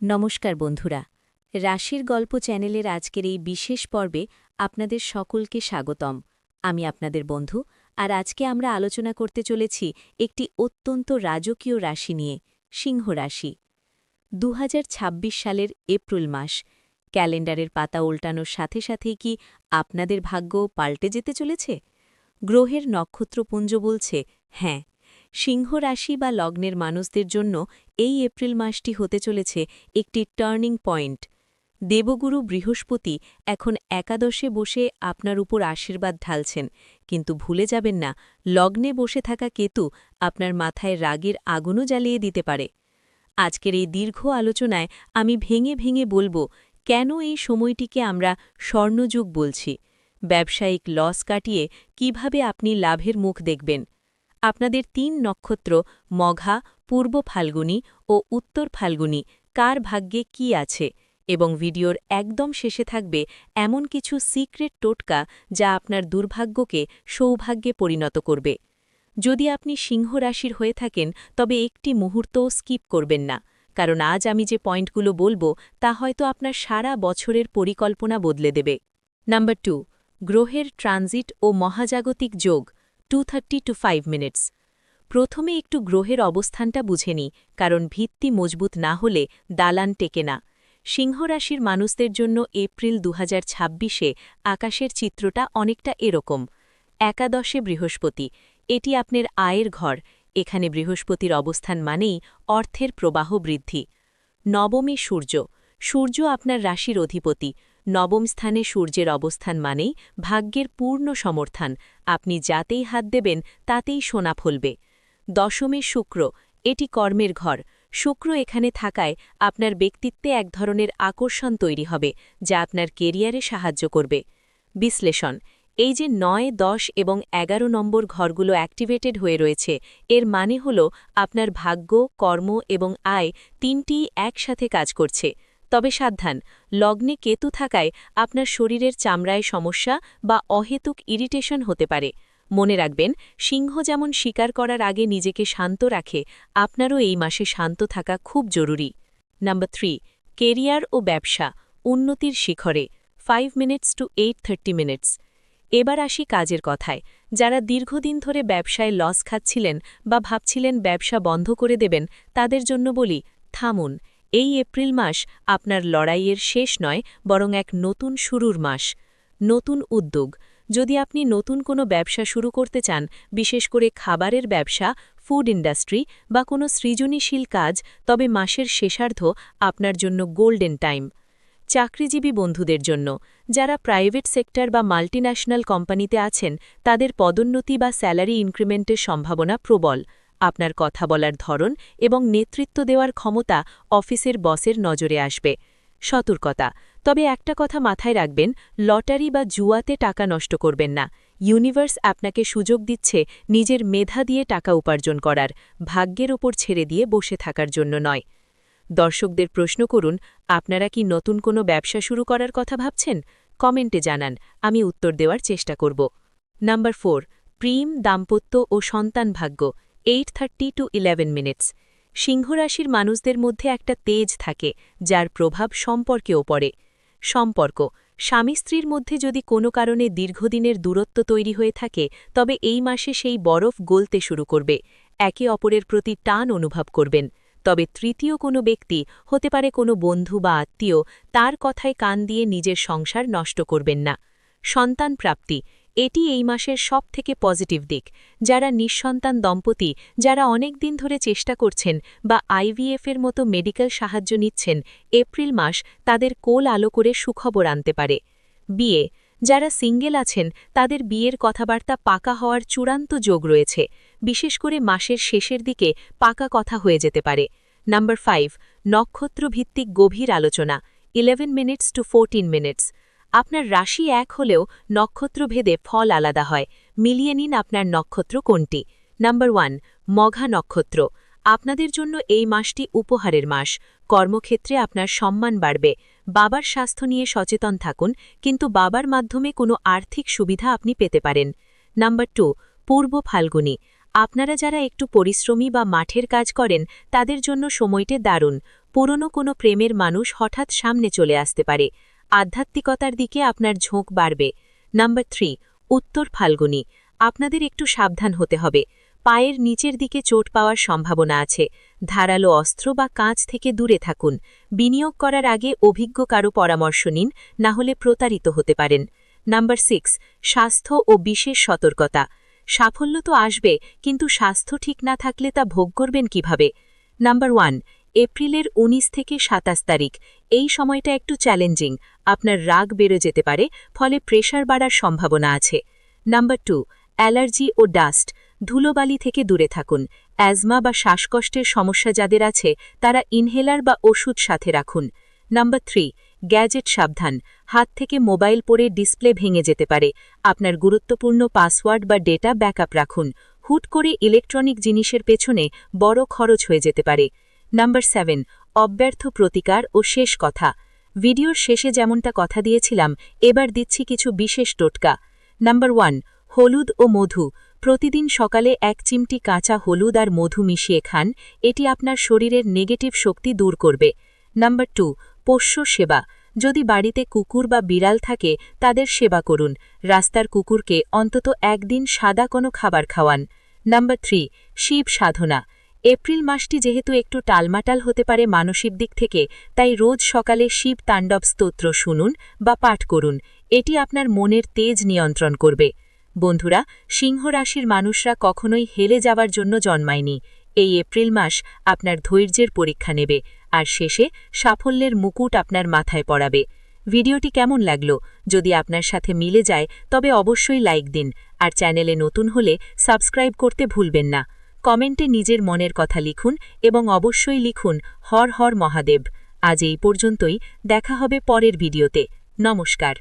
নমস্কার বন্ধুরা, রাশির গল্প চ্যানেলের আজকের এই বিশেষ পর্বে আপনাদের সকলকে স্বাগতম। আমি আপনাদের বন্ধু, আর আজকে আমরা আলোচনা করতে চলেছি একটি অত্যন্ত রাজকীয় রাশি নিয়ে, সিংহ রাশি। ২০২৬ সালের এপ্রিল মাস, ক্যালেন্ডারের পাতা উল্টানোর সাথে সাথেই কি আপনাদের ভাগ্য পাল্টে যেতে চলেছে? গ্রহের নক্ষত্রপুঞ্জ বলছে হ্যাঁ, সিংহ রাশি বা লগ্নের মানুষদের জন্য এই এপ্রিল মাসটি হতে চলেছে একটি টার্নিং পয়েন্ট। দেবগুরু বৃহস্পতি এখন একাদশে বসে আপনার উপর আশীর্বাদ ঢালছেন, কিন্তু ভুলে যাবেন না, লগ্নে বসে থাকা কেতু আপনার মাথায় রাগের আগুনও জ্বালিয়ে দিতে পারে। আজকের এই দীর্ঘ আলোচনায় আমি ভেঙে ভেঙে বলবো কেন এই সময়টিকে আমরা স্বর্ণযুগ বলছি, ব্যবসায়িক লস কাটিয়ে কিভাবে আপনি লাভের মুখ দেখবেন। আপনাদের ৩ নক্ষত্র মঘা, পূর্ব ফাল্গুনী ও উত্তর ফাল্গুনী কার ভাগ্যে কি আছে, এবং ভিডিওর একদম শেষে থাকবে এমন কিছু সিক্রেট টোটকা যা আপনার দুর্ভাগ্যকে সৌভাগ্যে পরিণত করবে। যদি আপনি সিংহ রাশির হয়ে থাকেন তবে একটি মুহূর্তও স্কিপ করবেন না, কারণ আজ আমি যে পয়েন্টগুলো বলবো তা হয়তো আপনার সারা বছরের পরিকল্পনা বদলে দেবে। নাম্বার 2, গ্রহের ট্রানজিট ও মহাজাগতিক যোগ 2:30 to 5 মিনিটস। প্রথমে একটু গ্রহের অবস্থানটা বুঝে নিই, কারণ ভিত্তি মজবুত না হলে দালান টেকে না। সিংহ রাশির মানুষদের জন্য এপ্রিল ২০২৬-এ আকাশের চিত্রটা অনেকটা এরকম। একাদশে বৃহস্পতি, এটি আপনার আয়ের ঘর। এখানে বৃহস্পতির অবস্থান মানেই অর্থের প্রবাহ বৃদ্ধি। নবমে সূর্য, সূর্য আপনার রাশির অধিপতি। নবম স্থানে সূর্যের অবস্থান মানেই ভাগ্যের পূর্ণ সমর্থন, আপনি যাতেই হাত দেবেন তাতেই সোনা ফলবে। দশমে শুক্র, এটি কর্মের ঘর। শুক্র এখানে থাকায় আপনার ব্যক্তিত্বে এক ধরনের আকর্ষণ তৈরি হবে, যা আপনার কেরিয়ারে সাহায্য করবে। বিশ্লেষণ, এই যে ৯, ১০ এবং ১১ নম্বর ঘরগুলো অ্যাক্টিভেটেড হয়ে রয়েছে, এর মানে হল আপনার ভাগ্য, কর্ম এবং আয় তিনটিই একসাথে কাজ করছে। তবে সাবধান, লগ্নে কেতু থাকায় আপনার শরীরের চামড়ায় সমস্যা বা অহেতুক ইরিটেশন হতে পারে। মনে রাখবেন, সিংহ যেমন শিকার করার আগে নিজেকে শান্ত রাখে, আপনারও এই মাসে শান্ত থাকা খুব জরুরি। নাম্বার 3, কেরিয়ার ও ব্যবসা, উন্নতির শিখরে 5 মিনিটস টু 8:30 মিনিটস। এবার আসি কাজের কথায়। যারা দীর্ঘদিন ধরে ব্যবসায় লস খাচ্ছিলেন বা ভাবছিলেন ব্যবসা বন্ধ করে দেবেন, তাদের জন্য বলি থামুন। এই এপ্রিল মাস আপনার লড়াইয়ের শেষ নয়, বরং এক নতুন শুরুর মাস। নতুন উদ্যোগ, যদি আপনি নতুন কোনো ব্যবসা শুরু করতে চান, বিশেষ করে খাবারের ব্যবসা, ফুড ইন্ডাস্ট্রি বা কোনো সৃজনশীল কাজ, তবে মাসের শেষার্ধ আপনার জন্য গোল্ডেন টাইম। চাকরিজীবী বন্ধুদের জন্য, যারা প্রাইভেট সেক্টর বা মাল্টিন্যাশনাল কোম্পানিতে আছেন, তাদের পদোন্নতি বা স্যালারি ইনক্রিমেন্টের সম্ভাবনা প্রবল। আপনার কথা বলার ধরন এবং নেতৃত্ব দেওয়ার ক্ষমতা অফিসের বসের নজরে আসবে। সতর্কতা, তবে একটা কথা মাথায় রাখবেন, লটারি বা জুয়াতে টাকা নষ্ট করবেন না। ইউনিভার্স আপনাকে সুযোগ দিচ্ছে নিজের মেধা দিয়ে টাকা উপার্জন করার, ভাগ্যের ওপর ছেড়ে দিয়ে বসে থাকার জন্য নয়। দর্শকদের প্রশ্ন করুন, আপনারা কি নতুন কোনো ব্যবসা শুরু করার কথা ভাবছেন? কমেন্টে জানান, আমি উত্তর দেওয়ার চেষ্টা করব। নাম্বার 4, প্রেম, দাম্পত্য ও সন্তান ভাগ্য 8:30 to 11 মিনিটস। সিংহরাশির মানুষদের মধ্যে একটা তেজ থাকে, যার প্রভাব সম্পর্কেও পড়ে। সম্পর্ক, স্বামী স্ত্রীর মধ্যে যদি কোনো কারণে দীর্ঘদিনের দূরত্ব তৈরি হয়ে থাকে, তবে এই মাসে সেই বরফ গলতে শুরু করবে। একে অপরের প্রতি টান অনুভব করবেন। তবে তৃতীয় কোনো ব্যক্তি, হতে পারে কোনো বন্ধু বা আত্মীয়, তার কথায় কান দিয়ে নিজের সংসার নষ্ট করবেন না। সন্তান প্রাপ্তি, এটি এই মাসের সবথেকে পজিটিভ দিক। যারা নিঃসন্তান দম্পতি, যারা অনেক দিন ধরে চেষ্টা করছেন বা আইভিএফের মতো মেডিকেল সাহায্য নিচ্ছেন, এপ্রিল মাস তাদের কোল আলো করে সুখবর আনতে পারে। বিয়ে, যারা সিঙ্গেল আছেন, তাদের বিয়ের কথাবার্তা পাকা হওয়ার চূড়ান্ত যোগ রয়েছে। বিশেষ করে মাসের শেষের দিকে পাকা কথা হয়ে যেতে পারে। নাম্বার 5, নক্ষত্রভিত্তিক গভীর আলোচনা 11 মিনিটস টু 14 মিনিটস। আপনার রাশি এক হলেও নক্ষত্রভেদে ফল আলাদা হয়। মিলিয়ে নিন আপনার নক্ষত্র কোনটি। নাম্বার 1, মঘা নক্ষত্র। আপনাদের জন্য এই মাসটি উপহারের মাস। কর্মক্ষেত্রে আপনার সম্মান বাড়বে। বাবার স্বাস্থ্য নিয়ে সচেতন থাকুন, কিন্তু বাবার মাধ্যমে কোনো আর্থিক সুবিধা আপনি পেতে পারেন। নাম্বার 2, পূর্ব ফাল্গুনী। আপনারা যারা একটু পরিশ্রমী বা মাঠের কাজ করেন, তাদের জন্য সময়টি দারুণ। পুরনো কোনো প্রেমের মানুষ হঠাৎ সামনে চলে আসতে পারে। আধ্যাত্মিকতার দিকে আপনার ঝোঁক বাড়বে। নাম্বার 3, উত্তর ফাল্গুনী। আপনাদের একটু সাবধান হতে হবে। পায়ের নিচের দিকে চোট পাওয়ার সম্ভাবনা আছে। ধারালো অস্ত্র বা কাঁচ থেকে দূরে থাকুন। বিনিয়োগ করার আগে অভিজ্ঞ কারো পরামর্শ নিন, না হলে প্রতারিত হতে পারেন। নাম্বার 6, স্বাস্থ্য ও বিশেষ সতর্কতা। সাফল্য তো আসবে, কিন্তু স্বাস্থ্য ঠিক না থাকলে তা ভোগ করবেন কিভাবে? নাম্বার 1, এপ্রিলের 19 থেকে 27 তারিখ। এই সময়টা একটু চ্যালেঞ্জিং। আপনার রাগ বেড়ে যেতে পারে, ফলে প্রেশার বাড়ার সম্ভাবনা আছে। নাম্বার 2, অ্যালার্জি ও ডাস্ট। ধুলোবালি থেকে দূরে থাকুন। অ্যাজমা বা শ্বাসকষ্টের সমস্যা যাদের আছে তারা ইনহেলার বা ওষুধ সাথে রাখুন। নাম্বার 3, গ্যাজেট সাবধান। হাত থেকে মোবাইল পড়ে ডিসপ্লে ভেঙে যেতে পারে। আপনার গুরুত্বপূর্ণ পাসওয়ার্ড বা ডেটা ব্যাকআপ রাখুন। হুট করে ইলেকট্রনিক জিনিসের পেছনে বড় খরচ হয়ে যেতে পারে। নাম্বার 7, অব্যর্থ প্রতিকার ও শেষ কথা। ভিডিওর শেষে যেমনটা কথা দিয়েছিলাম, এবার দিচ্ছি কিছু বিশেষ টোটকা। নাম্বার 1, হলুদ ও মধু। প্রতিদিন সকালে 1 চিমটি কাঁচা হলুদ আর মধু মিশিয়ে খান। এটি আপনার শরীরের নেগেটিভ শক্তি দূর করবে। নাম্বার 2, পোষ্য সেবা। যদি বাড়িতে কুকুর বা বিড়াল থাকে, তাদের সেবা করুন। রাস্তার কুকুরকে অন্তত একদিন সাদা কোনো খাবার খাওয়ান। নাম্বার 3, শিব সাধনা। এপ্রিল মাসটি যেহেতু একটু টালমাটাল হতে পারে মানসিক দিক থেকে, তাই রোজ সকালে শিব তাণ্ডব স্তোত্র শুনুন বা পাঠ করুন। এটি আপনার মনের তেজ নিয়ন্ত্রণ করবে। বন্ধুরা, সিংহ রাশির মানুষরা কখনোই হেলে যাওয়ার জন্য জন্মায়নি। এই এপ্রিল মাস আপনার ধৈর্যের পরীক্ষা নেবে, আর শেষে সাফল্যের মুকুট আপনার মাথায় পড়াবে। ভিডিওটি কেমন লাগলো? যদি আপনার সাথে মিলে যায় তবে অবশ্যই লাইক দিন, আর চ্যানেলে নতুন হলে সাবস্ক্রাইব করতে ভুলবেন না। কমেন্টে নিজের মনের কথা লিখুন এবং অবশ্যই লিখুন হর হর মহাদেব। আজ এই পর্যন্তই, দেখা হবে পরের ভিডিওতে। নমস্কার।